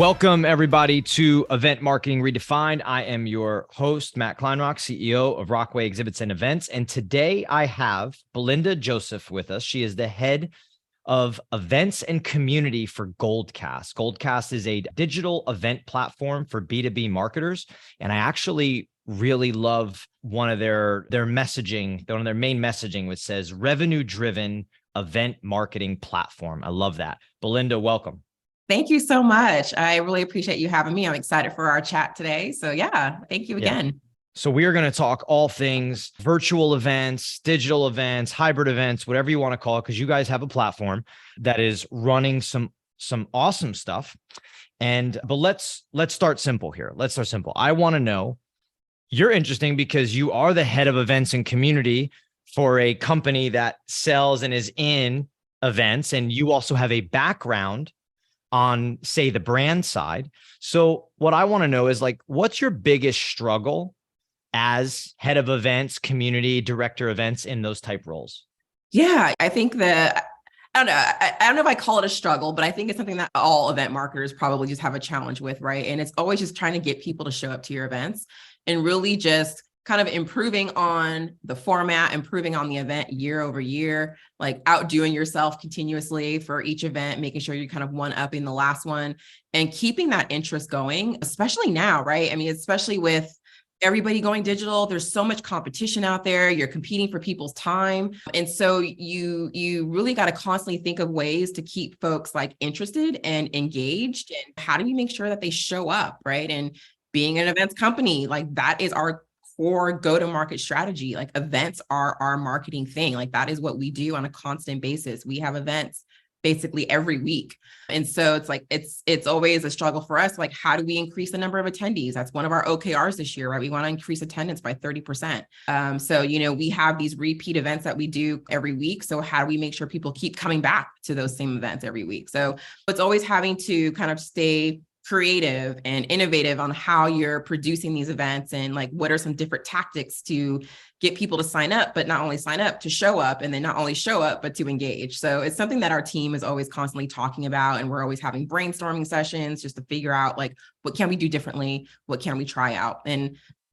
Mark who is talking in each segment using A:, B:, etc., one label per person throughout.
A: Welcome, everybody, to Event Marketing Redefined. I am your host, Matt Kleinrock, CEO of Rockway Exhibits and Events. And today I have Belinda Joseph with us. She is the head of events and community for Goldcast. Goldcast is a digital event platform for B2B marketers. And I actually really love one of their messaging, one of their main messaging, which says revenue-driven event marketing platform. I love that. Belinda, welcome.
B: Thank you so much. I really appreciate you having me. I'm excited for our chat today. So yeah, thank you again.
A: Yeah. So we are going to talk all things virtual events, digital events, hybrid events, whatever you want to call it, because you guys have a platform that is running some awesome stuff. But let's start simple here. Let's start simple. I want to know, you're interesting because you are the head of events and community for a company that sells and is in events, and you also have a background on, say, the brand side. So what I want to know is, like, what's your biggest struggle as head of events, community director events in those type roles?
B: Yeah, I think that, I don't know. I don't know if I call it a struggle, but I think it's something that all event marketers probably just have a challenge with, right? And it's always just trying to get people to show up to your events and really just kind of improving on the format, improving on the event year over year, like outdoing yourself continuously for each event, making sure you're kind of one-upping the last one and keeping that interest going, especially now, right? I mean, especially with everybody going digital, there's so much competition out there. You're competing for people's time. And so you really got to constantly think of ways to keep folks like interested and engaged. And how do you make sure that they show up, right? And being an events company, like that is our core go-to-market strategy. Like events are our marketing thing. Like that is what we do on a constant basis. We have events basically every week. And so it's like, it's always a struggle for us. Like, how do we increase the number of attendees? That's one of our OKRs this year, right? We want to increase attendance by 30%. So, we have these repeat events that we do every week. So how do we make sure people keep coming back to those same events every week? So it's always having to kind of stay creative and innovative on how you're producing these events and like what are some different tactics to get people to sign up, but not only sign up, to show up, and then not only show up, but to engage. So it's something that our team is always constantly talking about, and we're always having brainstorming sessions just to figure out like, what can we do differently? What can we try out?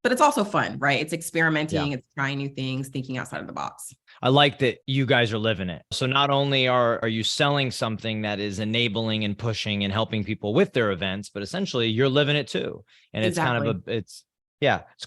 B: But it's also fun, right? It's experimenting, It's trying new things, thinking outside of the box.
A: I like that you guys are living it. So not only are you selling something that is enabling and pushing and helping people with their events, but essentially you're living it too. And
B: Exactly.
A: it's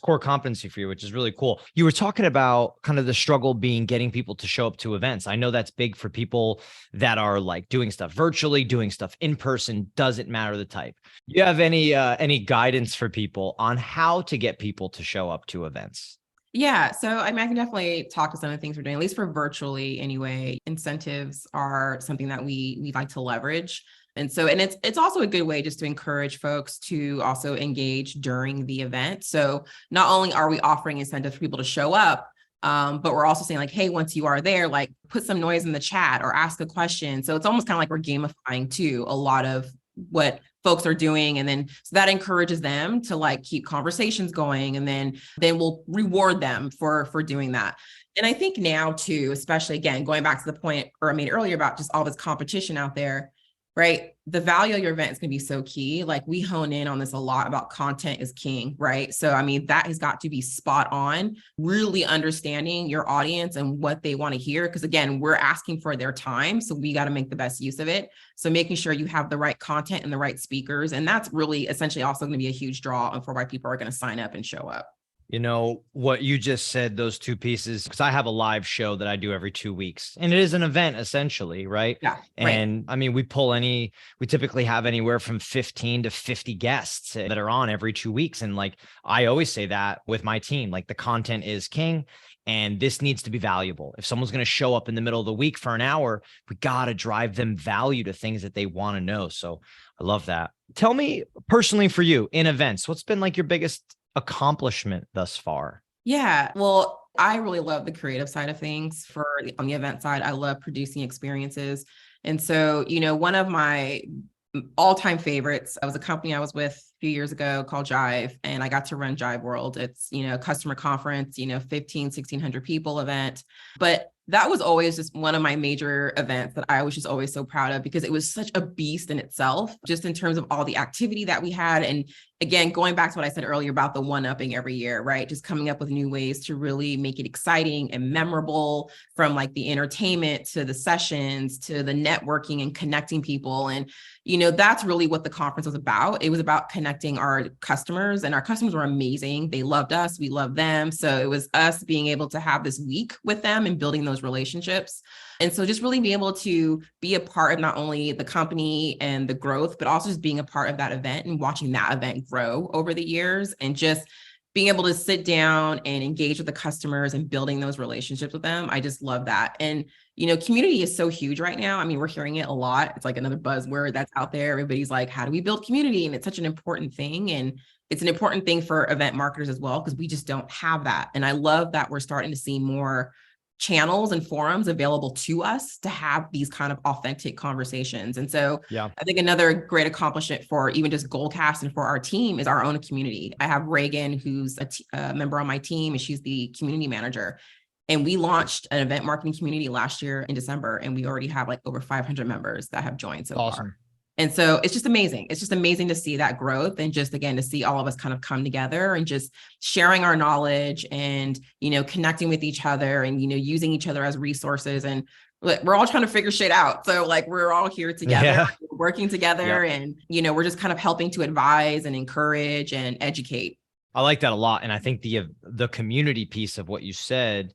A: core competency for you, which is really cool. You were talking about kind of the struggle being getting people to show up to events. I know that's big for people that are like doing stuff virtually, doing stuff in person, doesn't matter the type. You have any guidance for people on how to get people to show up to events?
B: Yeah, so I mean, I can definitely talk to some of the things we're doing, at least for virtually anyway. Incentives are something that we like to leverage. And it's also a good way just to encourage folks to also engage during the event. So not only are we offering incentives for people to show up, but we're also saying like, hey, once you are there, like put some noise in the chat or ask a question. So it's almost kind of like we're gamifying too a lot of what folks are doing. And then so that encourages them to like keep conversations going. And then we'll reward them for doing that. And I think now too, especially again, going back to the point I made earlier about just all this competition out there, right? The value of your event is going to be so key. Like we hone in on this a lot about content is king, right? So, I mean, that has got to be spot on, really understanding your audience and what they want to hear. Because again, we're asking for their time. So we got to make the best use of it. So making sure you have the right content and the right speakers. And that's really essentially also going to be a huge draw for why people are going to sign up and show up.
A: You know, what you just said, those two pieces, because I have a live show that I do every 2 weeks, and it is an event essentially, right?
B: Yeah.
A: And right. I mean, we typically have anywhere from 15 to 50 guests that are on every 2 weeks. And like, I always say that with my team, like the content is king and this needs to be valuable. If someone's going to show up in the middle of the week for an hour, we got to drive them value to things that they want to know. So I love that. Tell me personally for you in events, what's been like your biggest accomplishment thus far?
B: Yeah, well, I really love the creative side of things. On the event side, I love producing experiences. And so, one of my all-time favorites, I was a company I was with a few years ago called Jive, and I got to run Jive World. It's, a customer conference, 1,500, 1,600 people event. But that was always just one of my major events that I was just always so proud of, because it was such a beast in itself, just in terms of all the activity that we had. And again, going back to what I said earlier about the one-upping every year, right? Just coming up with new ways to really make it exciting and memorable, from like the entertainment to the sessions to the networking and connecting people. And, that's really what the conference was about. It was about connecting our customers, and our customers were amazing. They loved us. We loved them. So it was us being able to have this week with them and building those relationships. And so just really be able to be a part of not only the company and the growth, but also just being a part of that event and watching that event grow over the years, and just being able to sit down and engage with the customers and building those relationships with them. I just love that. And, community is so huge right now. I mean, we're hearing it a lot. It's like another buzzword that's out there. Everybody's like, how do we build community? And it's such an important thing. And it's an important thing for event marketers as well, because we just don't have that. And I love that we're starting to see more channels and forums available to us to have these kind of authentic conversations. And so I think another great accomplishment for even just Goldcast and for our team is our own community. I have Reagan, who's a member on my team, and she's the community manager. And we launched an event marketing community last year in December, and we already have like over 500 members that have joined so far. And so it's just amazing. It's just amazing to see that growth, and just, again, to see all of us kind of come together and just sharing our knowledge and, connecting with each other and, using each other as resources. And we're all trying to figure shit out. So like, we're all here together, working together, and, we're just kind of helping to advise and encourage and educate.
A: I like that a lot. And I think the community piece of what you said,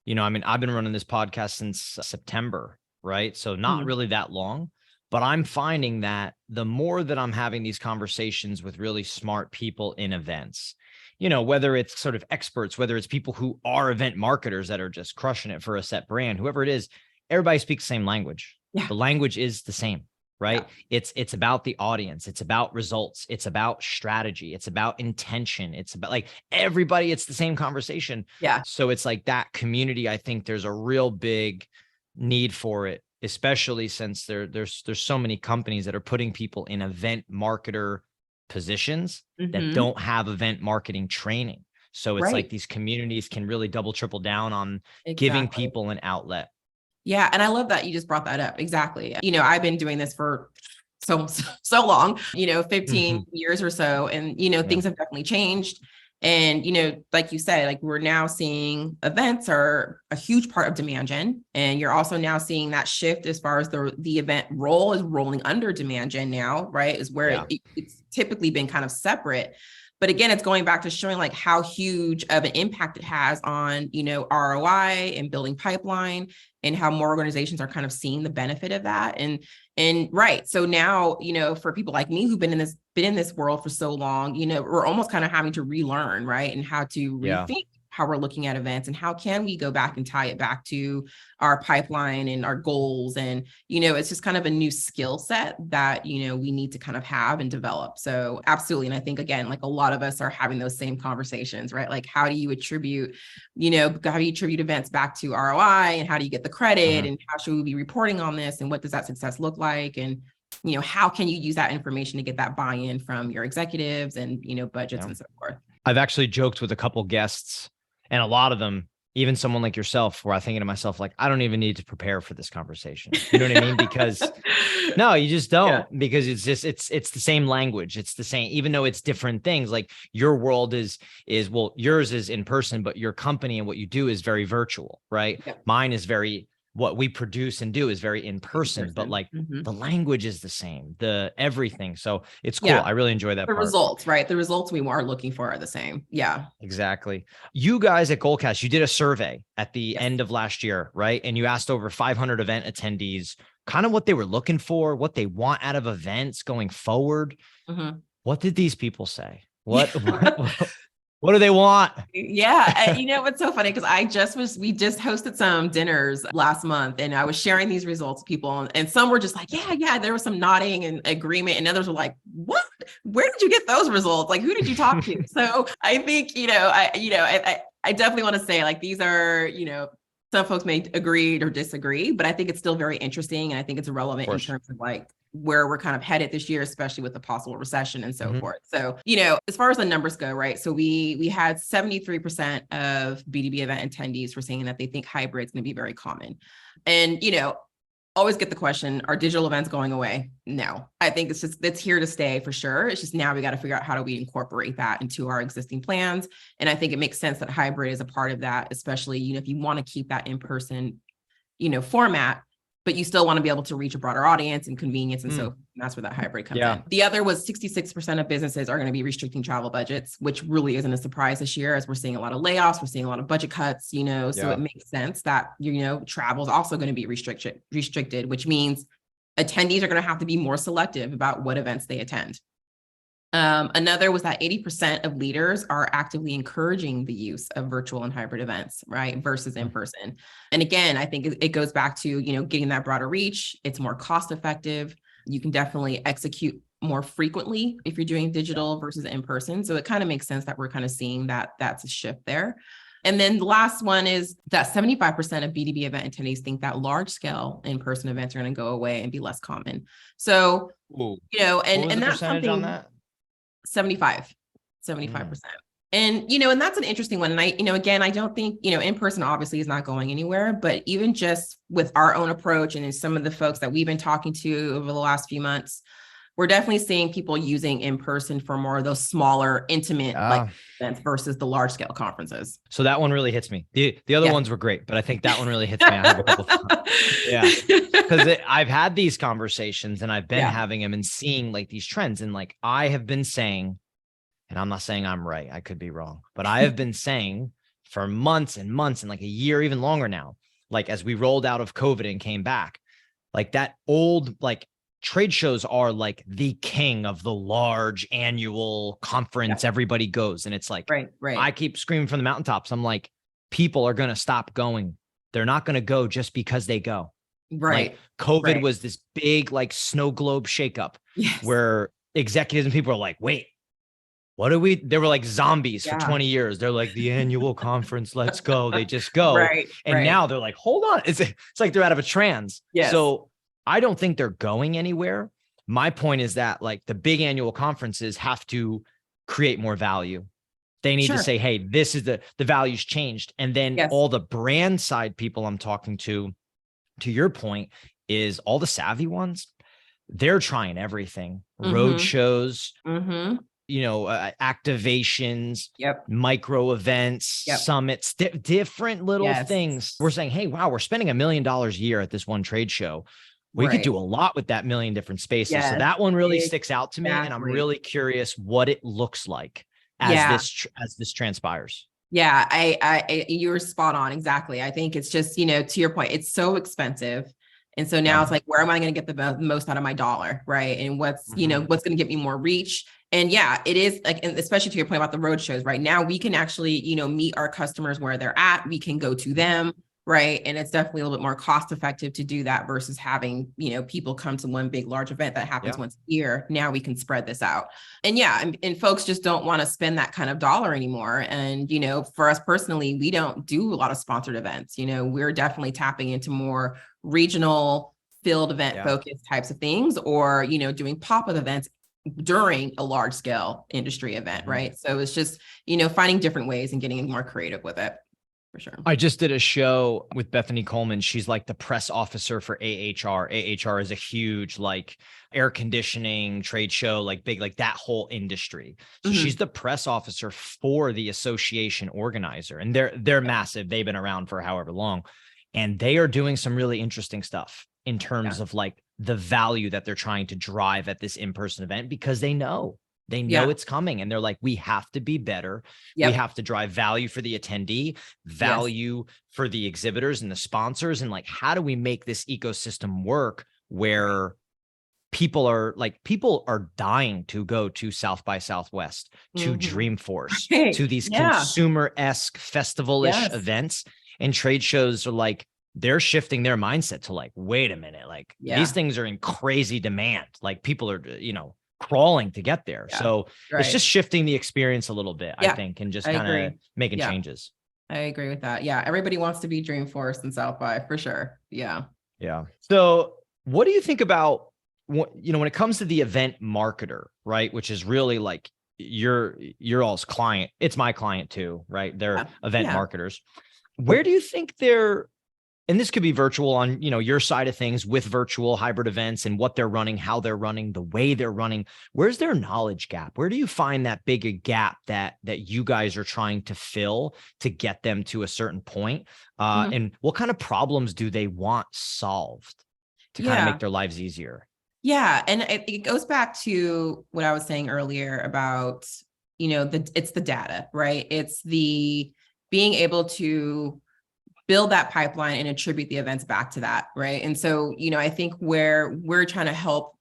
A: I mean, I've been running this podcast since September, right? So not really that long. But I'm finding that the more that I'm having these conversations with really smart people in events, whether it's sort of experts, whether it's people who are event marketers that are just crushing it for a set brand, whoever it is, everybody speaks the same language. Yeah. The language is the same, right? Yeah. It's about the audience. It's about results. It's about strategy. It's about intention. It's about like everybody, it's the same conversation. Yeah. So it's like that community. I think there's a real big need for it, especially since there's so many companies that are putting people in event marketer positions that don't have event marketing training. So it's like these communities can really double, triple down on giving people an outlet.
B: Yeah. And I love that you just brought that up. Exactly. I've been doing this for so long, 15 years or so. And, things have definitely changed. And, like you said, like we're now seeing events are a huge part of demand gen. And you're also now seeing that shift as far as the event role is rolling under demand gen now, right? Is where it's typically been kind of separate. But again, it's going back to showing like how huge of an impact it has on, ROI and building pipeline, and how more organizations are kind of seeing the benefit of that. And right. So now, for people like me who've been in this world for so long, we're almost kind of having to relearn, right? And how to rethink how we're looking at events, and how can we go back and tie it back to our pipeline and our goals. And, it's just kind of a new skill set that, we need to kind of have and develop. So absolutely. And I think, again, like a lot of us are having those same conversations, right? Like, how do you attribute events back to ROI, and how do you get the credit, and how should we be reporting on this, and what does that success look like? And, how can you use that information to get that buy-in from your executives and, budgets and so forth?
A: I've actually joked with a couple guests, and a lot of them, even someone like yourself, where I'm thinking to myself, like, I don't even need to prepare for this conversation. You know what I mean? Because no, you just don't, because it's the same language. It's the same, even though it's different things. Like your world is well, yours is in person, but your company and what you do is very virtual, right? Yeah. Mine is what we produce and do is very in person, but like the language is the same, the everything. So it's cool. I really enjoy that
B: part.
A: Results,
B: right? The results we are looking for are the same. Yeah,
A: exactly. You guys at Goldcast, you did a survey at the end of last year, right? And you asked over 500 event attendees kind of what they were looking for, what they want out of events going forward. What did these people say? What do they want?
B: Yeah. What's so funny? Because we just hosted some dinners last month, and I was sharing these results with people, and some were just like, yeah, there was some nodding and agreement. And others were like, what, where did you get those results? Like, who did you talk to? So I think, I definitely want to say, like, these are, some folks may agree or disagree, but I think it's still very interesting. And I think it's relevant in terms of like where we're kind of headed this year, especially with the possible recession and so forth. So, as far as the numbers go, right? So we had 73% of BDB event attendees were saying that they think hybrid is going to be very common. And, always get the question, are digital events going away? No, I think it's here to stay for sure. It's just now we got to figure out how do we incorporate that into our existing plans. And I think it makes sense that hybrid is a part of that, especially, if you want to keep that in-person, format, but you still want to be able to reach a broader audience and convenience. And so that's where that hybrid comes in. The other was 66% of businesses are going to be restricting travel budgets, which really isn't a surprise this year as we're seeing a lot of layoffs. We're seeing a lot of budget cuts, so it makes sense that, travel is also going to be restricted, which means attendees are going to have to be more selective about what events they attend. Another was that 80% of leaders are actively encouraging the use of virtual and hybrid events, right, versus in person. And again, I think it goes back to, getting that broader reach. It's more cost effective. You can definitely execute more frequently if you're doing digital versus in person. So it kind of makes sense that we're kind of seeing that that's a shift there. And then the last one is that 75% of BDB event attendees think that large scale in-person events are going to go away and be less common. So, and that's something
A: on that.
B: 75%. And, and that's an interesting one. And again, I don't think, in person obviously is not going anywhere, but even just with our own approach and some of the folks that we've been talking to over the last few months, we're definitely seeing people using in person for more of those smaller, intimate events versus the large scale conferences.
A: So that one really hits me. The other ones were great, but I think that one really hits me. I have a couple because I've had these conversations and I've been having them and seeing like these trends. And like I have been saying, and I'm not saying I'm right, I could be wrong, but I have been saying for months and months and like a year, even longer now, like as we rolled out of COVID and came back, like that old, like trade shows are like the king of the large annual conference. Everybody goes. And it's like,
B: right.
A: I keep screaming from the mountaintops. I'm like, people are going to stop going. They're not going to go just because they go.
B: Right.
A: Like COVID was this big, like snow globe shakeup where executives and people are like, wait, what are we? They were like zombies for 20 years. They're like the annual conference. Let's go. They just go. And now they're like, hold on. It's like they're out of a trance. So I don't think they're going anywhere. My point is that like the big annual conferences have to create more value. They need to say, hey, this is the value's changed. And then all the brand side people I'm talking to your point, is all the savvy ones. They're trying everything. Road shows, activations, micro events, summits, different little things. We're saying, hey, wow, we're spending $1 million a year at this one trade show. We could do a lot with that million different spaces. So that one really sticks out to me. And I'm really curious what it looks like as this transpires.
B: Yeah, I you were spot on. Exactly. I think it's just, to your point, it's so expensive. And so now it's like, where am I going to get the most out of my dollar? Right. And what's going to get me more reach? And it is like, and especially to your point about the road shows right now, we can actually, meet our customers where they're at. We can go to them. Right. And it's definitely a little bit more cost effective to do that versus having, people come to one big, large event that happens once a year. Now we can spread this out. And and folks just don't want to spend that kind of dollar anymore. And, for us personally, we don't do a lot of sponsored events. We're definitely tapping into more regional field event focused types of things, or, doing pop-up events during a large scale industry event. Right. So it's just, finding different ways and getting more creative with it. For sure.
A: I just did a show with Bethany Coleman. She's like the press officer for AHR. AHR is a huge like air conditioning trade show, like big, like that whole industry. So she's the press officer for the association organizer, and they're massive. They've been around for however long, and they are doing some really interesting stuff in terms of like the value that they're trying to drive at this in-person event, because they know it's coming, and they're like, we have to be better. We have to drive value for the attendee, value for the exhibitors and the sponsors. And like, how do we make this ecosystem work where people are dying to go to South by Southwest, to Dreamforce, to these consumer-esque festival-ish events, and trade shows are like, they're shifting their mindset to like, wait a minute, like these things are in crazy demand. Like people are, crawling to get there. So it's just shifting the experience a little bit, I think, and just kind of making changes.
B: I agree with that. Yeah. Everybody wants to be Dreamforce and South by for sure. Yeah.
A: Yeah. So what do you think about what, when it comes to the event marketer, right? Which is really like your all's client. It's my client too, right? They're
B: Yeah.
A: event
B: Yeah.
A: marketers. Where do you think they're, and this could be virtual on, your side of things with virtual hybrid events and what they're running, how they're running, the way they're running. Where's their knowledge gap? Where do you find that big gap that you guys are trying to fill to get them to a certain point?
B: Mhm.
A: And what kind of problems do they want solved to kind of make
B: Yeah.
A: their lives easier?
B: Yeah. And it goes back to what I was saying earlier about, it's the data, right? It's the being able to build that pipeline and attribute the events back to that, right? And so, I think where we're trying to help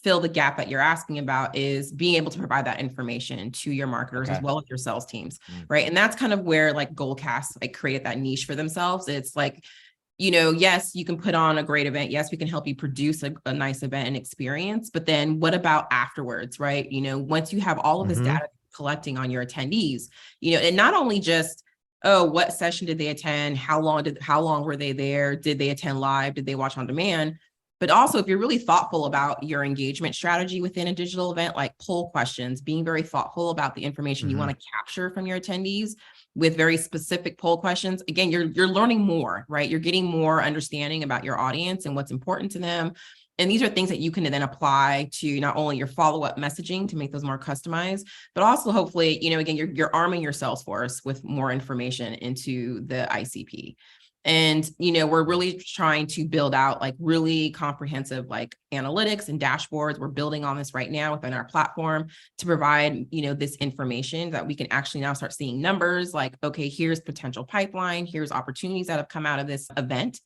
B: fill the gap that you're asking about is being able to provide that information to your marketers as
A: Okay.
B: well as your sales teams,
A: Mm.
B: right? And that's kind of where like Goldcast like created that niche for themselves. It's like, yes, you can put on a great event. Yes, we can help you produce a nice event and experience. But then what about afterwards, right? Once you have all of this
A: Mhm.
B: data collecting on your attendees, and not only just, oh, what session did they attend? How long were they there? Did they attend live? Did they watch on demand? But also, if you're really thoughtful about your engagement strategy within a digital event, like poll questions, being very thoughtful about the information you
A: Mhm.
B: want to capture from your attendees with very specific poll questions, again, you're learning more, right? You're getting more understanding about your audience and what's important to them. And these are things that you can then apply to not only your follow-up messaging to make those more customized, but also hopefully, again, you're arming your sales force with more information into the ICP. And, we're really trying to build out like really comprehensive like analytics and dashboards. We're building on this right now within our platform to provide, this information that we can actually now start seeing numbers like, okay, here's potential pipeline, here's opportunities that have come out of this event.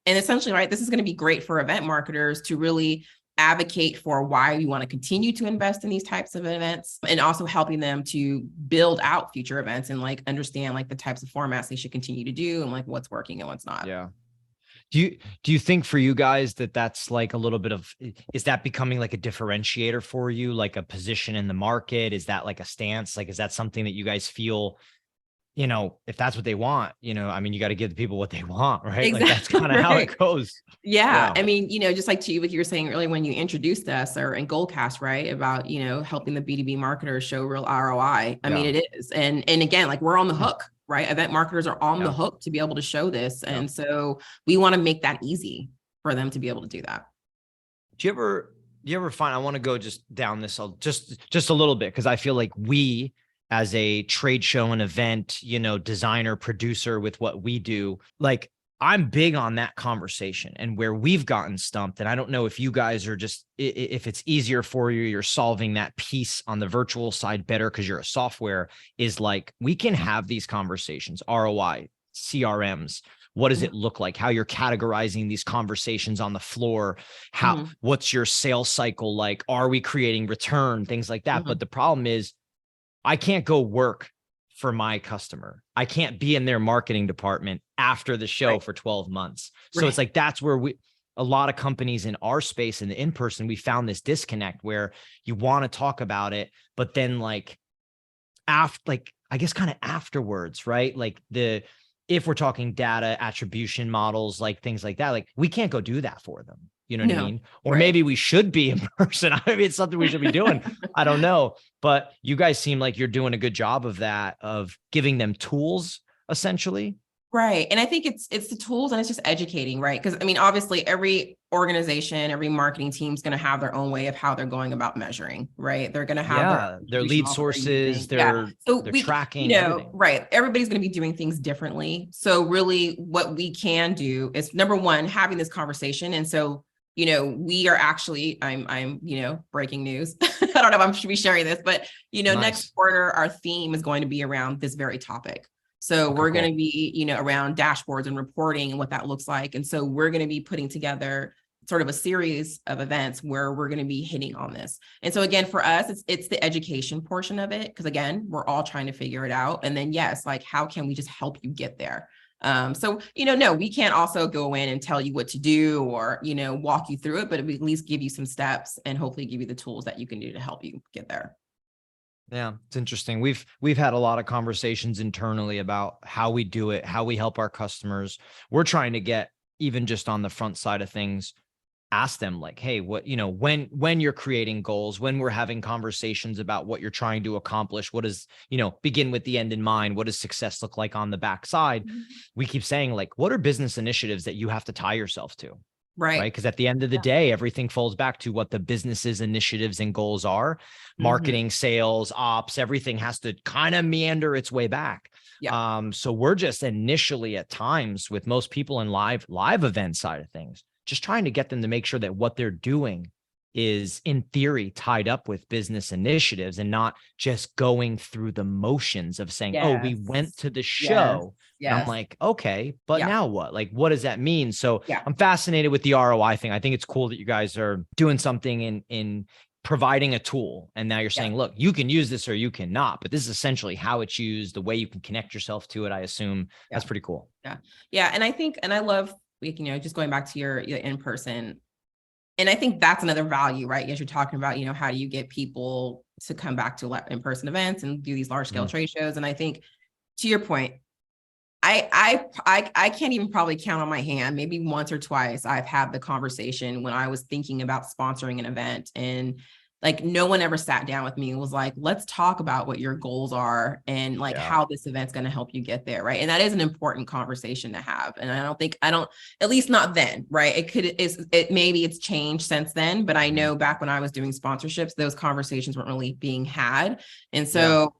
B: And essentially, right, this is going to be great for event marketers to really advocate for why you want to continue to invest in these types of events, and also helping them to build out future events and like understand like the types of formats they should continue to do and like what's working and what's not.
A: Yeah. Do you think for you guys that that's like a little bit of, is that becoming like a differentiator for you, like a position in the market? Is that like a stance? Like, is that something that you guys feel, if that's what they want, I mean, you got to give the people what they want, right? Like that's
B: Exactly.
A: kind of how
B: Right.
A: it goes.
B: Yeah.
A: Yeah.
B: I mean, just like to you, what you were saying earlier when you introduced us or in Goldcast, right? About, helping the B2B marketers show real ROI. I mean,
A: Yeah.
B: it is. And again, like we're on the hook, right? Event marketers are on the
A: Yeah.
B: hook to be able to show this.
A: Yeah.
B: And so we want to make that easy for them to be able to do that.
A: Do you ever find, I want to go just down this just a little bit, because I feel like we as a trade show and event, designer, producer with what we do, like I'm big on that conversation and where we've gotten stumped. And I don't know if you guys are just, if it's easier for you, you're solving that piece on the virtual side better because you're a software, is like we can have these conversations, ROI, CRMs. What does it look like? How you're categorizing these conversations on the floor?
B: Mhm.
A: What's your sales cycle like? Are we creating return? Things like that. But
B: Mhm.
A: the problem is I can't go work for my customer. I can't be in their marketing department after the show
B: Right.
A: for 12 months. So it's
B: Right.
A: like, that's where a lot of companies in our space in the in-person, we found this disconnect where you want to talk about it, but then like I guess kind of afterwards, right? Like if we're talking data attribution models, like things like that, like we can't go do that for them. You know what I
B: No.
A: mean? Or
B: Right.
A: maybe we should be in person. I mean, it's something we should be doing. I don't know, but you guys seem like you're doing a good job of that, of giving them tools essentially.
B: Right. And I think it's the tools and it's just educating, right? Because I mean, obviously every organization, every marketing team is going to have their own way of how they're going about measuring, right? They're going to have their
A: Yeah. Their
B: attribution
A: lead
B: model they're
A: sources,
B: using. Yeah. So
A: their
B: we,
A: tracking, everything.
B: right. Everybody's going to be doing things differently. So really what we can do is number one, having this conversation. And so, we are actually, breaking news. I don't know if I should be sharing this, but, next
A: Nice.
B: quarter, our theme is going to be around this very topic. So
A: Okay,
B: we're going
A: cool.
B: to be, around dashboards and reporting and what that looks like. And so we're going to be putting together sort of a series of events where we're going to be hitting on this. And so again, for us, it's the education portion of it. Because again, we're all trying to figure it out. And then yes, like how can we just help you get there? So, no, we can't also go in and tell you what to do or, walk you through it, but we at least give you some steps and hopefully give you the tools that you can do to help you get there.
A: Yeah, it's interesting. We've had a lot of conversations internally about how we do it, how we help our customers. We're trying to get, even just on the front side of things, ask them like, hey, what, when you're creating goals, when we're having conversations about what you're trying to accomplish, what is, begin with the end in mind, what does success look like on the backside? We keep saying like, what are business initiatives that you have to tie yourself to? Right.
B: Right.
A: Because at the end of the day, everything falls back to what the business's initiatives and goals are.
B: Mhm.
A: Marketing, sales, ops, everything has to kind of meander its way back.
B: Yeah.
A: So we're just initially at times with most people in live event side of things, just trying to get them to make sure that what they're doing is in theory tied up with business initiatives and not just going through the motions of saying, oh, we went
B: Yes.
A: to the
B: Yes.
A: show. And I'm
B: Yes.
A: like, okay, but
B: Yeah.
A: now what? Like, what does that mean? So
B: Yeah.
A: I'm fascinated with the ROI thing. I think it's cool that you guys are doing something in providing a tool. And now you're
B: Yeah.
A: saying, look, you can use this or you cannot, but this is essentially how it's used, the way you can connect yourself to it. I assume
B: Yeah.
A: that's pretty cool.
B: Yeah. Yeah. And I think, and I love, just going back to your in-person. And I think that's another value, right? As you're talking about, how do you get people to come back to in-person events and do these large scale
A: Mhm.
B: trade shows? And I think, to your point, I can't even probably count on my hand, maybe once or twice I've had the conversation when I was thinking about sponsoring an event, and like no one ever sat down with me and was like, let's talk about what your goals are and like
A: Yeah.
B: how this event's going to help you get there, right? And that is an important conversation to have. And I don't, at least not then, right? Maybe it's changed since then, but I
A: Mhm.
B: know back when I was doing sponsorships, those conversations weren't really being had. And
A: Yeah.
B: so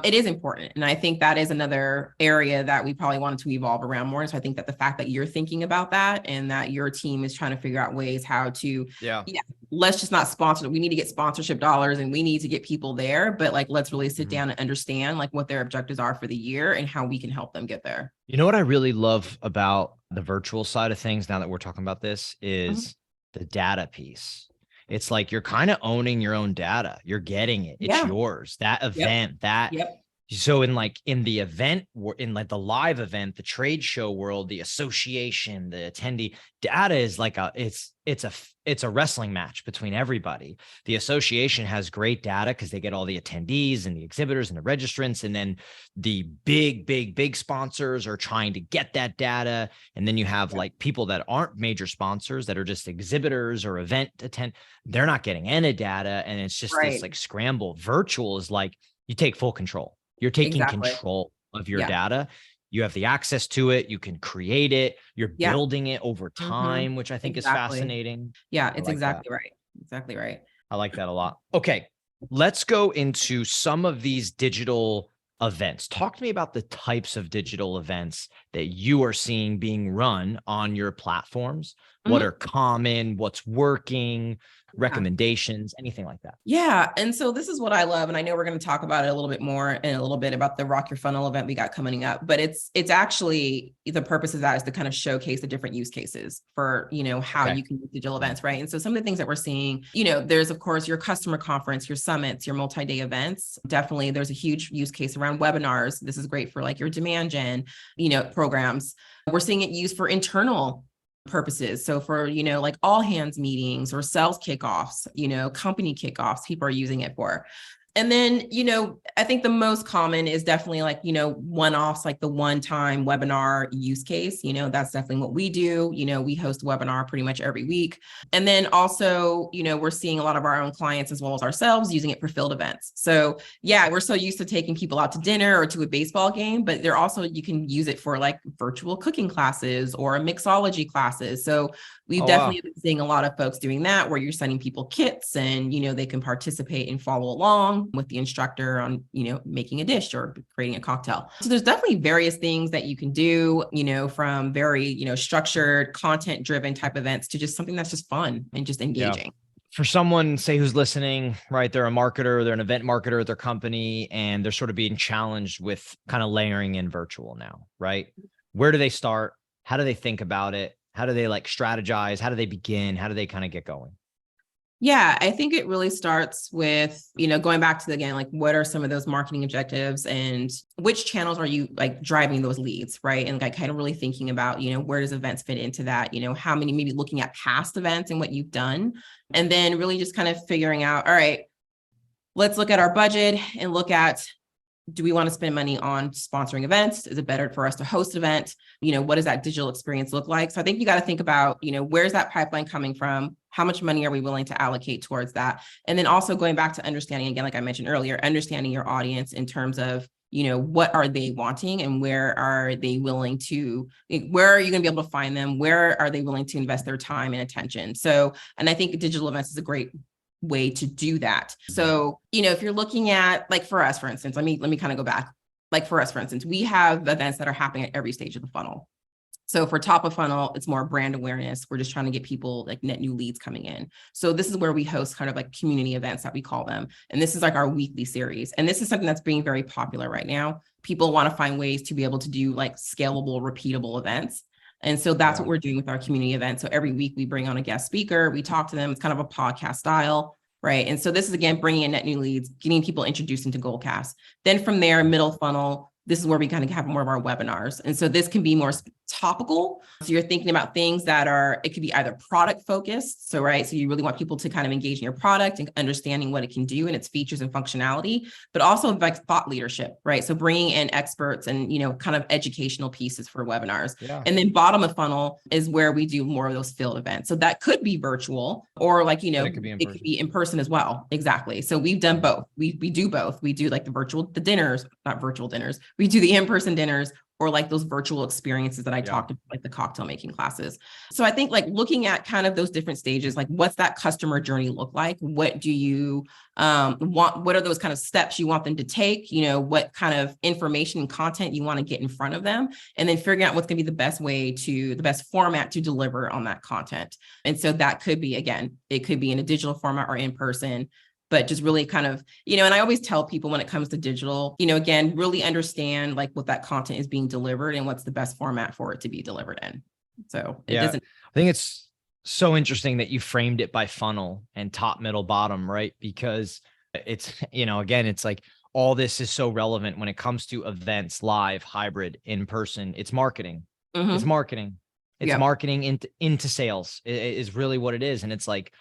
B: it is important. And I think that is another area that we probably wanted to evolve around more. So I think that the fact that you're thinking about that and that your team is trying to figure out ways how to,
A: Yeah.
B: let's just not sponsor. We need to get sponsorship dollars and we need to get people there, but like, let's really sit
A: Mhm.
B: down and understand like what their objectives are for the year and how we can help them get there.
A: You know what I really love about the virtual side of things, now that we're talking about this,
B: Mhm.
A: is the data piece. It's like you're kind of owning your own data. You're getting it. It's
B: Yeah.
A: yours. That
B: Yep.
A: event, that
B: Yep.
A: so in the event, in like the live event, the trade show world, the association, the attendee data is like it's a wrestling match between everybody. The association has great data because they get all the attendees and the exhibitors and the registrants, and then the big sponsors are trying to get that data. And then you have
B: Yep.
A: like people that aren't major sponsors that are just exhibitors or event attend. They're not getting any data, and it's just this
B: Right.
A: like scramble. Virtual is like you take full control. You're taking
B: Exactly.
A: control of your
B: Yeah.
A: data. You have the access to it. You can create it. You're
B: Yeah.
A: building it over
B: Mhm.
A: time, which I think is
B: Exactly.
A: fascinating.
B: Yeah.
A: I
B: It's
A: like that.
B: exactly right. Exactly right.
A: I like that a lot. Okay. Let's go into some of these digital events. Talk to me about the types of digital events that you are seeing being run on your platforms. What
B: Mhm.
A: are common? What's working?
B: Yeah.
A: Recommendations, anything like that.
B: Yeah. And so this is what I love. And I know we're going to talk about it a little bit more in a little bit about the Rock Your Funnel event we got coming up. But it's actually the purpose of that is to kind of showcase the different use cases for, how
A: Okay.
B: you can use digital
A: Mhm.
B: events, right? And so some of the things that we're seeing, there's of course your customer conference, your summits, your multi-day events. Definitely there's a huge use case around webinars. This is great for like your demand gen, programs. We're seeing it used for internal purposes. So for, like all hands meetings or sales kickoffs, company kickoffs, people are using it for. And then, I think the most common is definitely like, one-offs, like the one-time webinar use case. That's definitely what we do. We host a webinar pretty much every week. And then also, we're seeing a lot of our own clients as well as ourselves using it for field events. So yeah, we're so used to taking people out to dinner or to a baseball game, but they're also, you can use it for like virtual cooking classes or mixology classes. So we've
A: Oh, wow.
B: definitely been seeing a lot of folks doing that where you're sending people kits and, they can participate and follow along with the instructor on, making a dish or creating a cocktail. So there's definitely various things that you can do, from very, structured content driven type events to just something that's just fun and just
A: Yeah.
B: engaging.
A: For someone, say, who's listening, right? They're a marketer, they're an event marketer at their company, and they're sort of being challenged with kind of layering in virtual now, right? Where do they start? How do they think about it? How do they like strategize? How do they begin? How do they kind of get going?
B: Yeah, I think it really starts with, going back to again, like what are some of those marketing objectives and which channels are you like driving those leads, right? And like kind of really thinking about, where does events fit into that? How many, maybe looking at past events and what you've done. And then really just kind of figuring out, all right, let's look at our budget and look at, do we want to spend money on sponsoring events? Is it better for us to host an event? What does that digital experience look like? So I think you got to think about, where's that pipeline coming from? How much money are we willing to allocate towards that? And then also going back to understanding, again, like I mentioned earlier, understanding your audience in terms of, what are they wanting and where are they willing to, where are you going to be able to find them? Where are they willing to invest their time and attention? So, and I think digital events is a great way to do that. So, if you're looking at, like, for us, for instance, let me kind of go back. Like for us, for instance, we have events that are happening at every stage of the funnel. So for top of funnel, it's more brand awareness. We're just trying to get people, like, net new leads coming in. So this is where we host kind of like community events that we call them. And this is like our weekly series. And this is something that's being very popular right now. People want to find ways to be able to do like scalable, repeatable events. And so that's what we're doing with our community event. So every week we bring on a guest speaker, we talk to them. It's kind of a podcast style, right? And so this is, again, bringing in net new leads, getting people introduced into Goldcast. Then from there, middle funnel, this is where we kind of have more of our webinars. And so this can be more topical. So you're thinking about things that are, it could be either product focused. So, right. So you really want people to kind of engage in your product and understanding what it can do and its features and functionality, but also like thought leadership, right? So bringing in experts and, kind of educational pieces for webinars. Yeah. And then bottom of funnel is where we do more of those field events. So that could be virtual or like, it could be in person as well. Exactly. So we've done both. We do both. We do like the dinners, not virtual dinners. We do the in-person dinners or like those virtual experiences that I talked about, like the cocktail making classes. So I think like looking at kind of those different stages, like what's that customer journey look like? What do you want? What are those kind of steps you want them to take? What kind of information and content you want to get in front of them? And then figuring out what's going to be the best format to deliver on that content. And so that could be, again, it could be in a digital format or in person. But just really kind of, and I always tell people when it comes to digital, again, really understand like what that content is being delivered and what's the best format for it to be delivered in. So it doesn't.
A: I think it's so interesting that you framed it by funnel and top, middle, bottom, right? Because it's, again, it's like all this is so relevant when it comes to events, live, hybrid, in person. It's marketing. Mm-hmm. It's marketing. It's marketing into sales is really what it is. And it's like,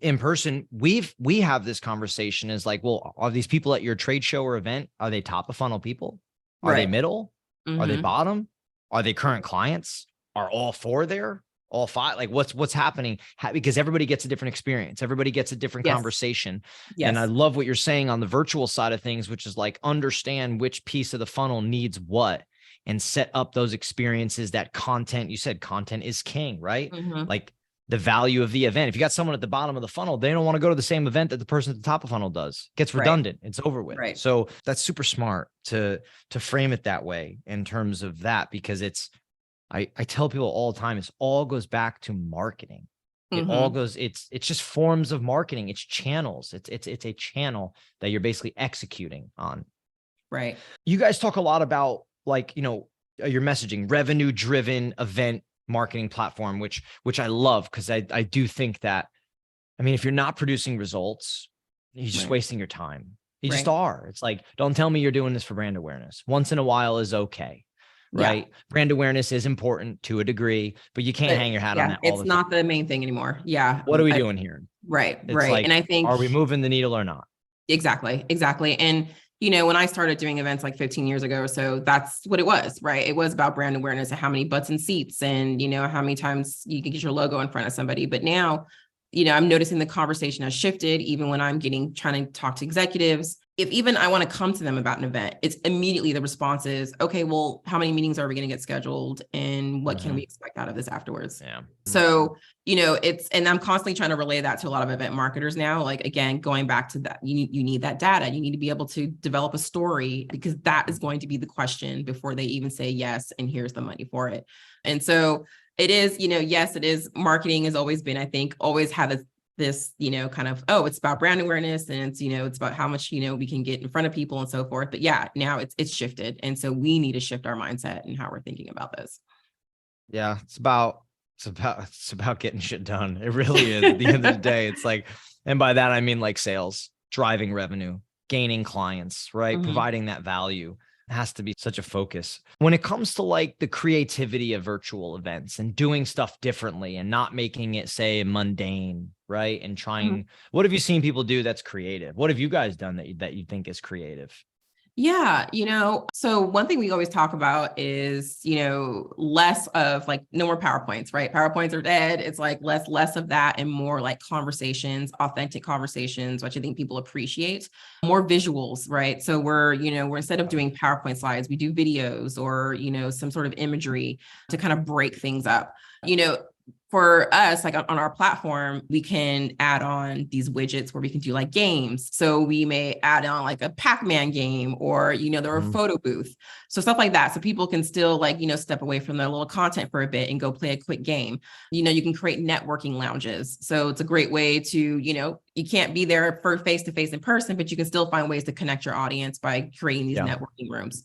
A: in person, we have this conversation is like, well, are these people at your trade show or event? Are they top of funnel people? Are they middle? Mm-hmm. Are they bottom? Are they current clients? Are all four there? All five? Like what's happening? Because everybody gets a different experience. Everybody gets a different conversation. Yes. And I love what you're saying on the virtual side of things, which is like understand which piece of the funnel needs what and set up those experiences. That content, you said content is king, right? Mm-hmm. Like the value of the event. If you got someone at the bottom of the funnel, they don't want to go to the same event that the person at the top of the funnel does. It gets redundant. Right. It's over with. Right. So that's super smart to frame it that way in terms of that, because it's, I tell people all the time, it all goes back to marketing. It all goes, it's just forms of marketing. It's channels. It's a channel that you're basically executing on.
B: Right.
A: You guys talk a lot about like, your messaging, revenue driven event marketing platform, which I love, because I do think that, I mean, if you're not producing results, you're just wasting your time. You just are. It's like, don't tell me you're doing this for brand awareness. Once in a while is okay, right? Yeah. Brand awareness is important to a degree, but you can't hang your hat on that all the time.
B: It's not the main thing anymore. Yeah.
A: What are we doing here?
B: Right.
A: It's like, and I think, are we moving the needle or not?
B: Exactly. And when I started doing events like 15 years ago or so, that's what it was, right? It was about brand awareness and how many butts and seats and, how many times you can get your logo in front of somebody. But now, I'm noticing the conversation has shifted, even when I'm trying to talk to executives. If even I want to come to them about an event, it's immediately the response is, okay, well, how many meetings are we going to get scheduled? And what can we expect out of this afterwards? Yeah. So, and I'm constantly trying to relay that to a lot of event marketers now. Like, again, going back to that, you need that data. You need to be able to develop a story, because that is going to be the question before they even say yes, and here's the money for it. And so it is, yes, it is. Marketing has always been, I think, always had this, kind of, it's about brand awareness, and it's, it's about how much, we can get in front of people and so forth. But yeah, now it's shifted. And so we need to shift our mindset and how we're thinking about this.
A: Yeah. It's about getting shit done. It really is. At the end of the day, it's like, and by that, I mean like sales, driving revenue, gaining clients, right? Mm-hmm. Providing that value. It has to be such a focus. When it comes to like the creativity of virtual events and doing stuff differently and not making it, say, mundane, right? And trying, what have you seen people do that's creative? What have you guys done that you think is creative?
B: Yeah, so one thing we always talk about is, less of like no more PowerPoints, right? PowerPoints are dead. It's like less of that and more like conversations, authentic conversations, which I think people appreciate. More visuals, right? So we're instead of doing PowerPoint slides, we do videos or, some sort of imagery to kind of break things up. For us, like on our platform, we can add on these widgets where we can do like games. So we may add on like a Pac-Man game or, there are photo booth. So stuff like that. So people can still like, step away from their little content for a bit and go play a quick game. You can create networking lounges. So it's a great way to, you can't be there for face-to-face in person, but you can still find ways to connect your audience by creating these networking rooms.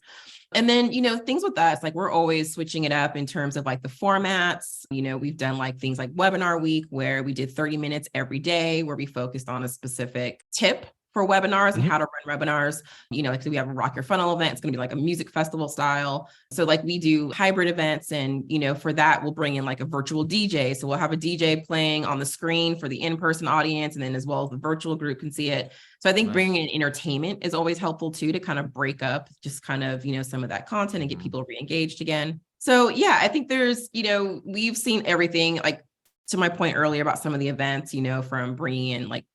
B: And then, things with us, like we're always switching it up in terms of like the formats. We've done like things like webinar week where we did 30 minutes every day where we focused on a specific tip for webinars and how to run webinars. Like so we have a Rock Your Funnel event. It's going to be like a music festival style. So like we do hybrid events and, for that, we'll bring in like a virtual DJ. So we'll have a DJ playing on the screen for the in-person audience. And then as well as the virtual group can see it. So I think bringing in entertainment is always helpful too, to kind of break up just kind of, some of that content and get people re-engaged again. So yeah, I think there's, we've seen everything, like to my point earlier about some of the events, from bringing in like,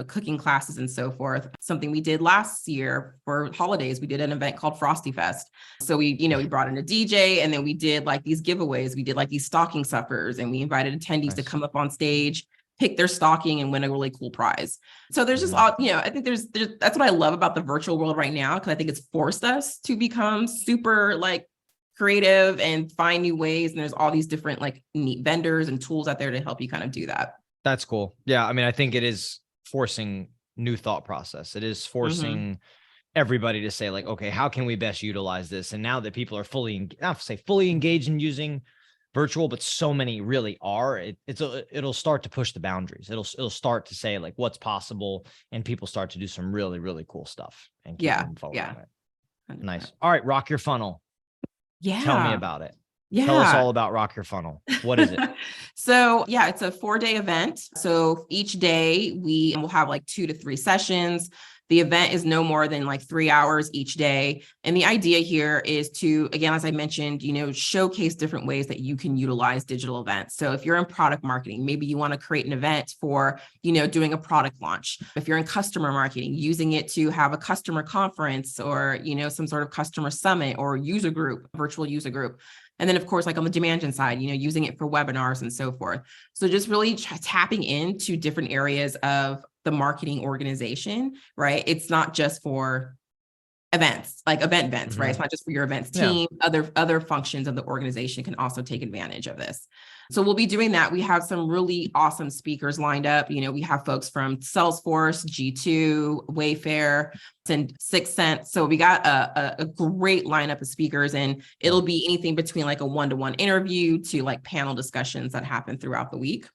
B: cooking classes and so forth. Something we did last year for holidays, we did an event called Frosty Fest. So we brought in a DJ and then we did like these giveaways. We did like these stocking stuffers and we invited attendees to come up on stage, pick their stocking and win a really cool prize. So there's just all, I think there's that's what I love about the virtual world right now. Cause I think it's forced us to become super like creative and find new ways. And there's all these different like neat vendors and tools out there to help you kind of do that.
A: That's cool. Yeah. I mean, I think it is forcing new thought process. It is forcing everybody to say like, okay, how can we best utilize this? And now that people are fully engaged in using virtual, but so many really are, it'll start to push the boundaries. It'll start to say like what's possible and people start to do some really, really cool stuff and keep moving forward.
B: Yeah.
A: Nice. All right. Rock Your Funnel.
B: Yeah.
A: Tell me about it.
B: Yeah.
A: Tell us all about Rock Your Funnel. What is it?
B: So yeah, it's a 4-day event. So each day we will have like 2 to 3 sessions. The event is no more than like 3 hours each day. And the idea here is to, again, as I mentioned, showcase different ways that you can utilize digital events. So if you're in product marketing, maybe you want to create an event for, doing a product launch. If you're in customer marketing, using it to have a customer conference or, some sort of customer summit or user group, virtual user group. And then, of course, like on the demand gen side, using it for webinars and so forth. So just really tapping into different areas of the marketing organization, right? It's not just for events, like events, right? It's not just for your events team. Other functions of the organization can also take advantage of this. So we'll be doing that. We have some really awesome speakers lined up. We have folks from Salesforce, G2, Wayfair, and 6th Sense. So we got a great lineup of speakers, and it'll be anything between like a one-to-one interview to like panel discussions that happen throughout the week.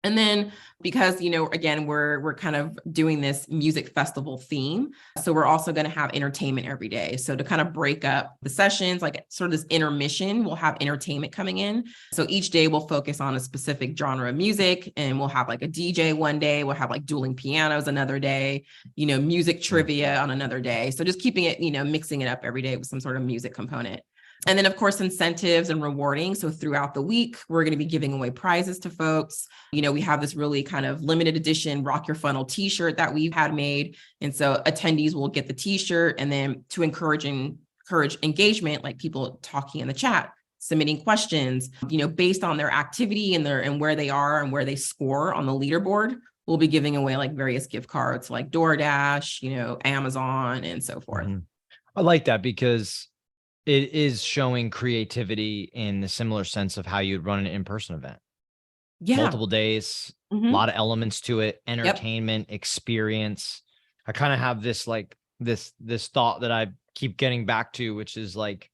B: And then because, again, we're kind of doing this music festival theme. So we're also going to have entertainment every day. So to kind of break up the sessions, like sort of this intermission, we'll have entertainment coming in. So each day we'll focus on a specific genre of music, and we'll have like a DJ one day. We'll have like dueling pianos another day, music trivia on another day. So just keeping it, mixing it up every day with some sort of music component. And then, of course, incentives and rewarding. So throughout the week, we're going to be giving away prizes to folks. We have this really kind of limited edition Rock Your Funnel t-shirt that we've had made. And so attendees will get the t-shirt, and then to encourage engagement, like people talking in the chat, submitting questions, based on their activity and where they are and where they score on the leaderboard. We'll be giving away like various gift cards like DoorDash, Amazon, and so forth.
A: I like that because it is showing creativity in the similar sense of how you'd run an in-person event. Multiple days, a lot of elements to it, entertainment, experience. I kind of have this like this thought that I keep getting back to, which is like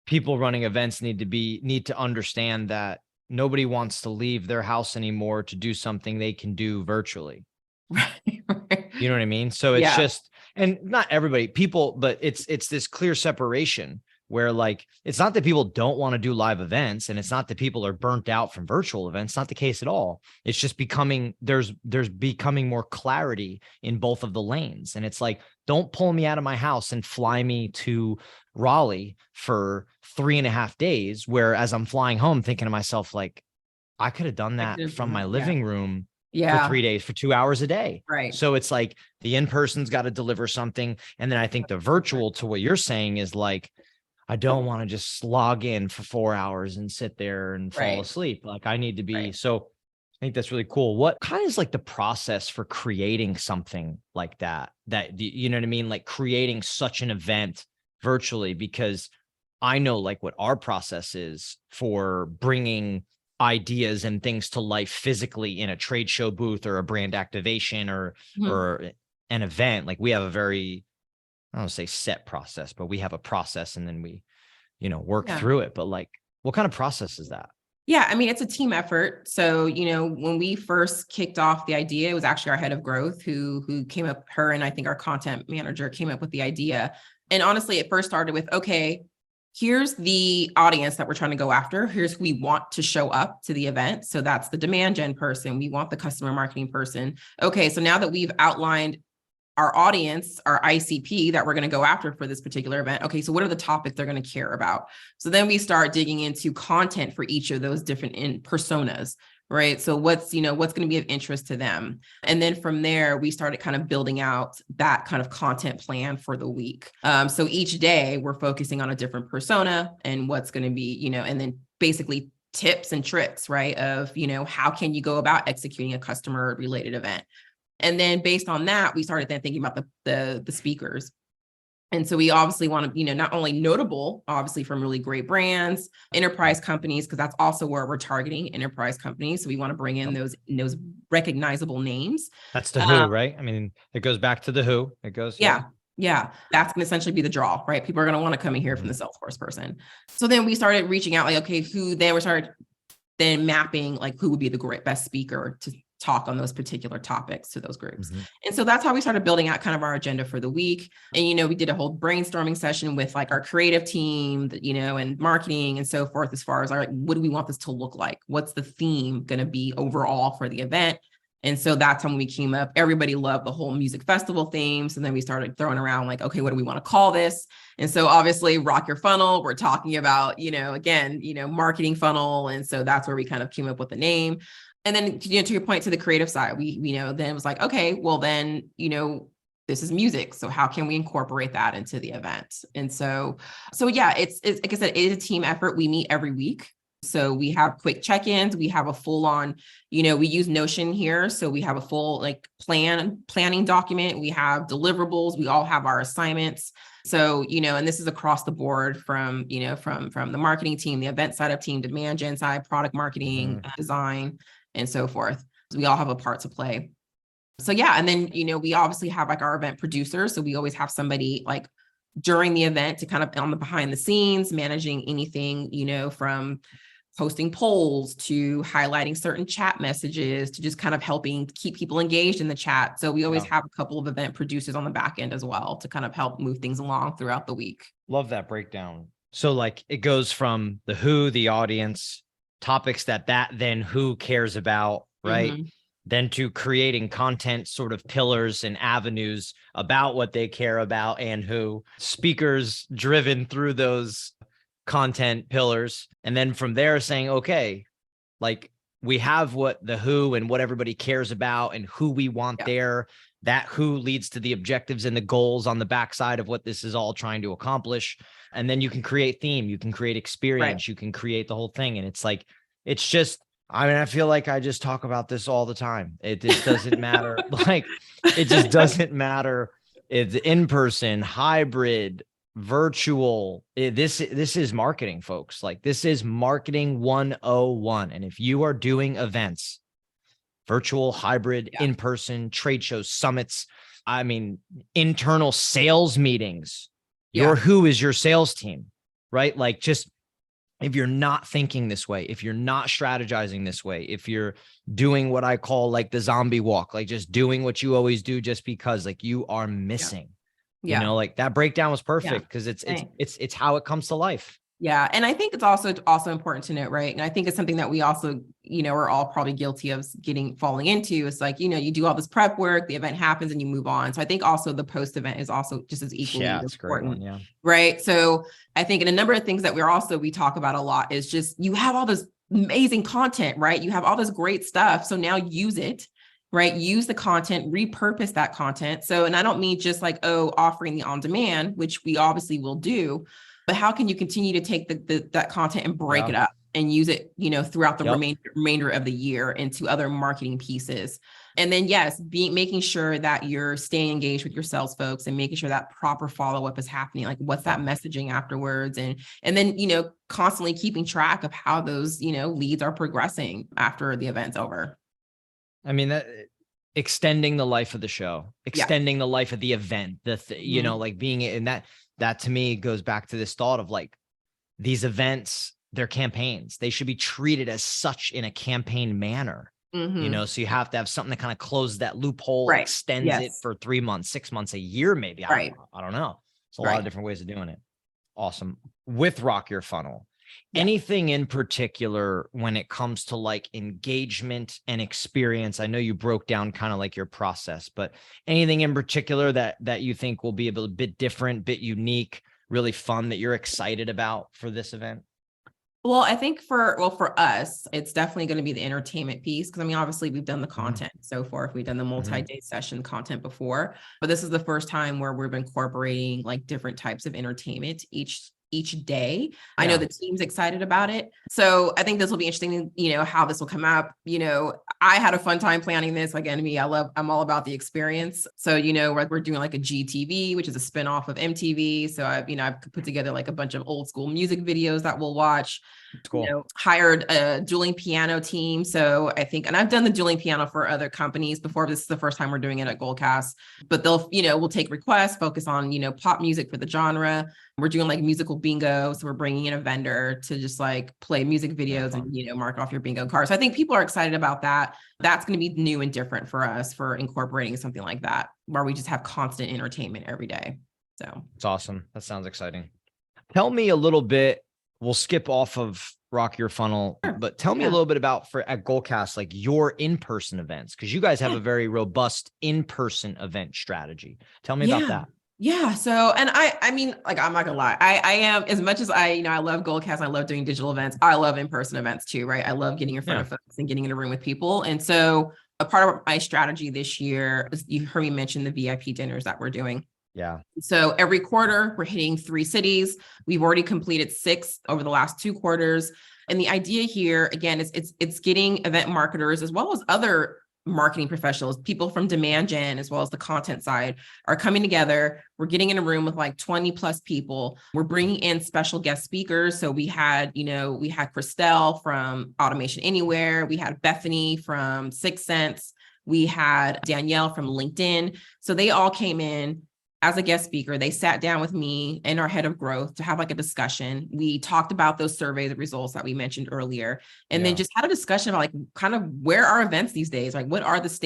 A: people running events need to understand that nobody wants to leave their house anymore to do something they can do virtually.
B: Right.
A: You know what I mean? So it's
B: Yeah,
A: just, and not everybody, people, but it's this clear separation where like, it's not that people don't want to do live events, and it's not that people are burnt out from virtual events. It's not the case at all. It's just becoming, there's becoming more clarity in both of the lanes. And it's like, don't pull me out of my house and fly me to Raleigh for 3.5 days, where as I'm flying home thinking to myself, like, I could have done
B: I
A: that
B: could have
A: from
B: done
A: my
B: that. Yeah,
A: living room for
B: yeah,
A: 3 days, for 2 hours a day.
B: right.
A: So it's like the in-person's got to deliver something. And then I think the virtual, to what you're saying, is like, I don't want to just log in for 4 hours and sit there and fall
B: Right,
A: asleep. Like I need to be.
B: right.
A: So I think that's really cool. What kind of is like the process for creating something like that? You know what I mean? Like creating such an event virtually, because I know like what our process is for bringing ideas and things to life physically in a trade show booth or a brand activation
B: Mhm.
A: or an event. Like we have a very, I don't say set process, but we have a process, and then we, work
B: Yeah.
A: through it. But like, what kind of process is that?
B: Yeah, I mean, it's a team effort. So, when we first kicked off the idea, it was actually our head of growth who came up, her and I think our content manager came up with the idea. And honestly, it first started with, okay, here's the audience that we're trying to go after. Here's who we want to show up to the event. So that's the demand gen person. We want the customer marketing person. Okay, so now that we've outlined our audience, our ICP that we're going to go after for this particular event. Okay, so what are the topics they're going to care about? So then we start digging into content for each of those different personas, right? So what's going to be of interest to them, and then from there we started kind of building out that kind of content plan for the week. So each day we're focusing on a different persona and what's going to be, and then basically tips and tricks, right? Of how can you go about executing a customer related event. And then based on that, we started then thinking about the speakers. And so we obviously want to, not only notable, obviously from really great brands, enterprise companies, because that's also where we're targeting enterprise companies. So we want to bring in
A: Yep.
B: those recognizable names.
A: That's the Who, right? I mean, it goes back to the Who. It goes,
B: Yeah. Yeah. That's going to essentially be the draw, right? People are going to want to come in here from the Salesforce person. So then we started reaching out like, okay, then we started then mapping like who would be the best speaker to talk on those particular topics to those groups.
A: Mm-hmm.
B: And so that's how we started building out kind of our agenda for the week. And, we did a whole brainstorming session with like our creative team, and marketing and so forth, as far as like, what do we want this to look like? What's the theme going to be overall for the event? And so that's when we came up. Everybody loved the whole music festival themes. And then we started throwing around like, okay, what do we want to call this? And so obviously Rock Your Funnel, we're talking about, again, marketing funnel. And so that's where we kind of came up with the name. And then, to your point, to the creative side, we, then it was like, okay, well then, this is music. So how can we incorporate that into the event? And so yeah, it's like I said, it is a team effort. We meet every week. So we have quick check-ins. We have a full on, we use Notion here. So we have a full like planning document. We have deliverables. We all have our assignments. So, and this is across the board from, from the marketing team, the event side of team, demand gen side, product marketing, design, and so forth. So we all have a part to play. So yeah. And then, we obviously have like our event producer. So we always have somebody like during the event to kind of on the behind the scenes, managing anything, from posting polls to highlighting certain chat messages to just kind of helping keep people engaged in the chat. So we always have a couple of event producers on the back end as well to kind of help move things along throughout the week.
A: Love that breakdown. So like it goes from the who, the audience, topics that then who cares about, right?
B: Mm-hmm.
A: Then to creating content sort of pillars and avenues about what they care about and who, speakers driven through those content pillars. And then from there saying, okay, like we have what the who and what everybody cares about and who we want there. That who leads to the objectives and the goals on the backside of what this is all trying to accomplish. And then you can create theme, you can create experience, you can create the whole thing. And it's like, it's just, I mean, I feel like I just talk about this all the time. It just doesn't matter. Like, it just doesn't matter. It's in-person, hybrid, virtual. This is marketing, folks. Like, this is marketing 101. And if you are doing events, virtual, hybrid, in-person, trade shows, summits, I mean, internal sales meetings, your who is your sales team, right? Like, just if you're not thinking this way, if you're not strategizing this way, if you're doing what I call like the zombie walk, like just doing what you always do just because, like, you are missing, you
B: Yeah.
A: know, like that breakdown was
B: Yeah.
A: perfect because it's how it comes to life.
B: Yeah. And I think it's also important to note, right? And I think it's something that we also, are all probably guilty of falling into. It's like, you do all this prep work, the event happens and you move on. So I think also the post event is also just as equally
A: It's a great one.
B: important.
A: Yeah.
B: Right. So I think in a number of things that we talk about a lot is just, you have all this amazing content, right? You have all this great stuff. So now use it. Right. Use the content, repurpose that content. So, and I don't mean just like, offering the on demand, which we obviously will do, but how can you continue to take that content and break it up and use it, throughout the remainder of the year into other marketing pieces? And then, yes, making sure that you're staying engaged with your sales folks and making sure that proper follow-up is happening. Like, what's that messaging afterwards? And then, constantly keeping track of how those, leads are progressing after the event's over.
A: I mean, that extending the life of the show, extending the life of the event, like being in that to me goes back to this thought of like these events, they're campaigns. They should be treated as such in a campaign manner, so you have to have something that kind of closes that loophole, extends it for 3 months, 6 months, a year, maybe. I don't know. It's a lot of different ways of doing it. Awesome. With Rock Your Funnel, anything in particular when it comes to like engagement and experience? I know you broke down kind of like your process, but anything in particular that you think will be a bit different, bit unique, really fun that you're excited about for this event?
B: Well, I think for us, it's definitely going to be the entertainment piece. Cause I mean, obviously we've done the content so far. If we've done the multi-day session content before, but this is the first time where we're incorporating like different types of entertainment each day. I know the team's excited about it. So I think this will be interesting, how this will come up. I had a fun time planning this. Again, I'm all about the experience. So, we're doing like a GTV, which is a spinoff of MTV. So I've put together like a bunch of old school music videos that we'll watch. Cool. Hired a dueling piano team. So I think, and I've done the dueling piano for other companies before. This is the first time we're doing it at Goldcast, but we'll take requests, focus on, pop music for the genre. We're doing like musical bingo. So we're bringing in a vendor to just like play music videos and, mark off your bingo card. So I think people are excited about that. That's going to be new and different for us for incorporating something like that, where we just have constant entertainment every day. So
A: it's awesome. That sounds exciting. Tell me a little bit. We'll skip off of Rock Your Funnel, but tell me a little bit about at Goldcast, like your in-person events, because you guys have a very robust in-person event strategy. Tell me about that.
B: Yeah. So, and I mean, like, I'm not gonna lie. I am, as much as I love Goldcast, I love doing digital events. I love in-person events too, right? I love getting in front of folks and getting in a room with people. And so a part of my strategy this year is, you heard me mention the VIP dinners that we're doing.
A: Yeah.
B: So every quarter we're hitting 3 cities. We've already completed 6 over the last 2 quarters. And the idea here, again, is it's getting event marketers as well as other marketing professionals, people from demand gen, as well as the content side, are coming together. We're getting in a room with like 20 plus people. We're bringing in special guest speakers. So we had Christelle from Automation Anywhere. We had Bethany from 6 Sense. We had Danielle from LinkedIn. So they all came in as a guest speaker. They sat down with me and our head of growth to have like a discussion. We talked about those survey results that we mentioned earlier, and then just had a discussion about like kind of where are events these days? Like what is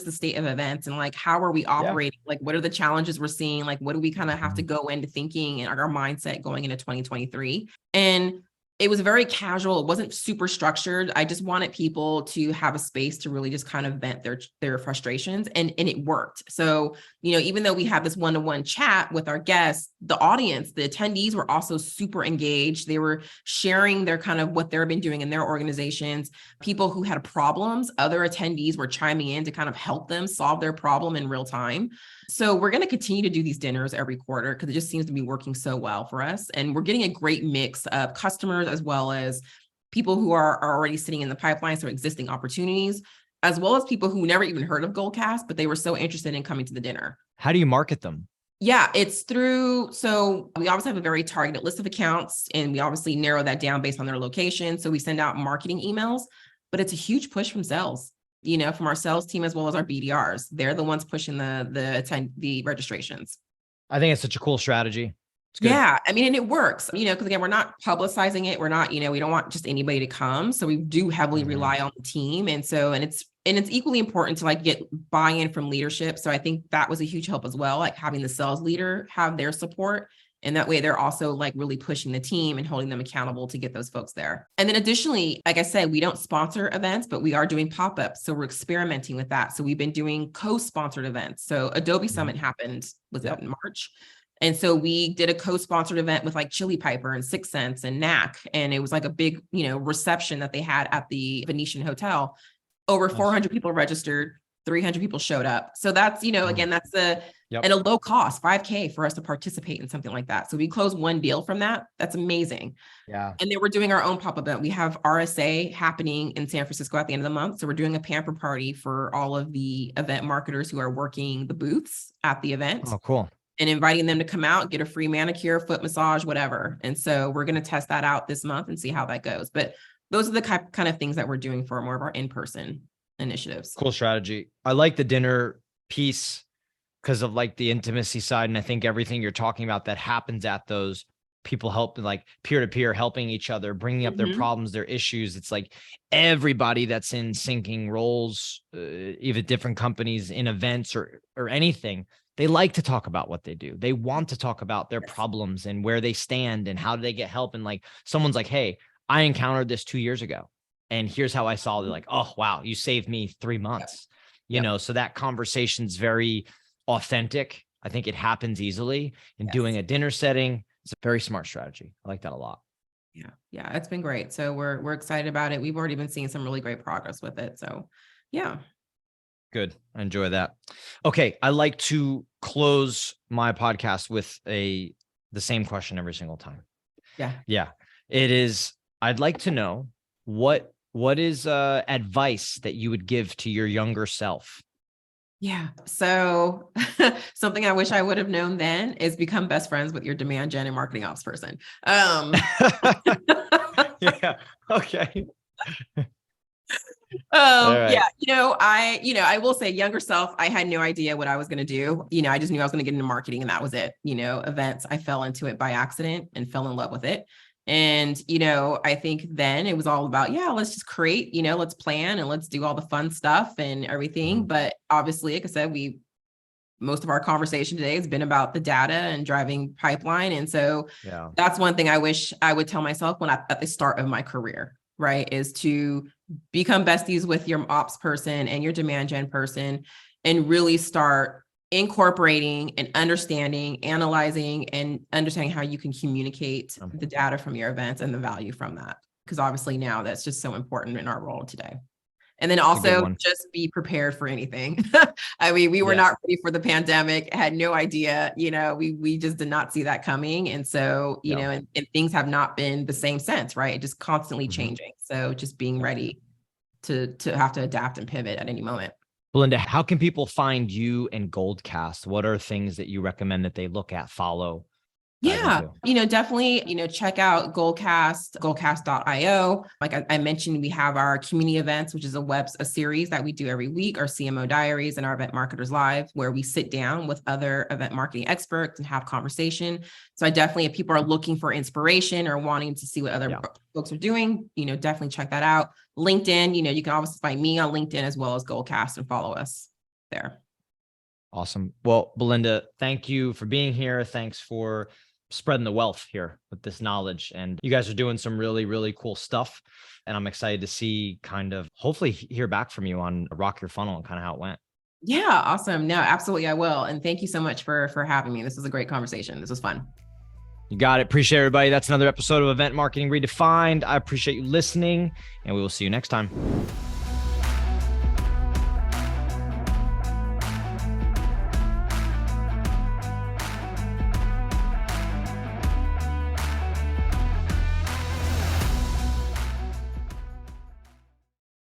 B: the state of events, and like how are we operating? Like what are the challenges we're seeing? Like what do we kind of have to go into thinking and our mindset going into 2023? And it was very casual. It wasn't super structured. I just wanted people to have a space to really just kind of vent their frustrations, and it worked. So, even though we have this one-to-one chat with our guests, the audience, the attendees were also super engaged. They were sharing their kind of what they've been doing in their organizations. People who had problems, other attendees were chiming in to kind of help them solve their problem in real time. So we're going to continue to do these dinners every quarter because it just seems to be working so well for us. And we're getting a great mix of customers as well as people who are already sitting in the pipeline, so existing opportunities, as well as people who never even heard of Goldcast, but they were so interested in coming to the dinner.
A: How do you market them?
B: Yeah, it's so we obviously have a very targeted list of accounts, and we obviously narrow that down based on their location. So we send out marketing emails, but it's a huge push from sales. From our sales team as well as our BDRs. They're the ones pushing the registrations.
A: I think it's such a cool strategy. It's good.
B: Yeah. I mean, and it works, because again, we're not publicizing it. We're not, we don't want just anybody to come. So we do heavily rely on the team. And it's equally important to like get buy-in from leadership. So I think that was a huge help as well, like having the sales leader have their support. And that way they're also like really pushing the team and holding them accountable to get those folks there. And then additionally, like I said, we don't sponsor events, but we are doing pop-ups. So we're experimenting with that. So we've been doing co-sponsored events. So Adobe Summit happened, was that in March? And so we did a co-sponsored event with like Chili Piper and Six Sense and Knack. And it was like a big, reception that they had at the Venetian Hotel. Over 400 people registered, 300 people showed up. So that's, again, that's at a low cost, $5,000 for us to participate in something like that. So we closed one deal from that. That's amazing.
A: Yeah.
B: And then we're doing our own pop-up event. We have RSA happening in San Francisco at the end of the month. So we're doing a pamper party for all of the event marketers who are working the booths at the event.
A: Oh, cool.
B: And inviting them to come out, get a free manicure, foot massage, whatever. And so we're going to test that out this month and see how that goes. But those are the kind of things that we're doing for more of our in-person initiatives.
A: Cool strategy. I like the dinner piece because of like the intimacy side. And I think everything you're talking about that happens at those, people help, like peer-to-peer, helping each other, bringing up their problems, their issues. It's like everybody that's in syncing roles, even different companies in events or anything, they like to talk about what they do. They want to talk about their problems and where they stand and how do they get help. And like, someone's like, hey, I encountered this 2 years ago and here's how I solved it. Like, oh, wow, you saved me 3 months, so that conversation's very authentic. I think it happens easily in doing a dinner setting. It's a very smart strategy. I like that a lot.
B: Yeah. It's been great. So we're excited about it. We've already been seeing some really great progress with it. So yeah.
A: Good. I enjoy that. Okay. I like to close my podcast with the same question every single time. Yeah. It is, I'd like to know what is advice that you would give to your younger self?
B: Yeah. So something I wish I would have known then is become best friends with your demand gen and marketing ops person.
A: Yeah. Okay.
B: Right. Yeah, I will say younger self, I had no idea what I was going to do. I just knew I was going to get into marketing and that was it. Events, I fell into it by accident and fell in love with it. And, I think then it was all about, let's just create, let's plan and let's do all the fun stuff and everything. But obviously, like I said, most of our conversation today has been about the data and driving pipeline. And so that's one thing I wish I would tell myself at the start of my career, right, is to become besties with your ops person and your demand gen person and really start incorporating and understanding, analyzing, and understanding how you can communicate the data from your events and the value from that. Because obviously now that's just so important in our world today. And then also just be prepared for anything. I mean, we were not ready for the pandemic, had no idea, we just did not see that coming. And so, and things have not been the same since, right? Just constantly changing. So just being ready to have to adapt and pivot at any moment.
A: Belinda, how can people find you and Goldcast? What are things that you recommend that they look at, follow?
B: Yeah, definitely, check out Goldcast, goldcast.io. Like I mentioned, we have our community events, which is a series that we do every week, our CMO diaries and our event marketers live, where we sit down with other event marketing experts and have conversation. So I definitely, if people are looking for inspiration or wanting to see what other folks are doing, definitely check that out. LinkedIn, you can obviously find me on LinkedIn as well as Goldcast and follow us there.
A: Awesome. Well, Belinda, thank you for being here. Thanks for spreading the wealth here with this knowledge. And you guys are doing some really, really cool stuff. And I'm excited to see hopefully hear back from you on Rock Your Funnel and kind of how it went.
B: Yeah, awesome. No, absolutely. I will. And thank you so much for having me. This was a great conversation. This was fun.
A: You got it. Appreciate everybody. That's another episode of Event Marketing Redefined. I appreciate you listening and we will see you next time.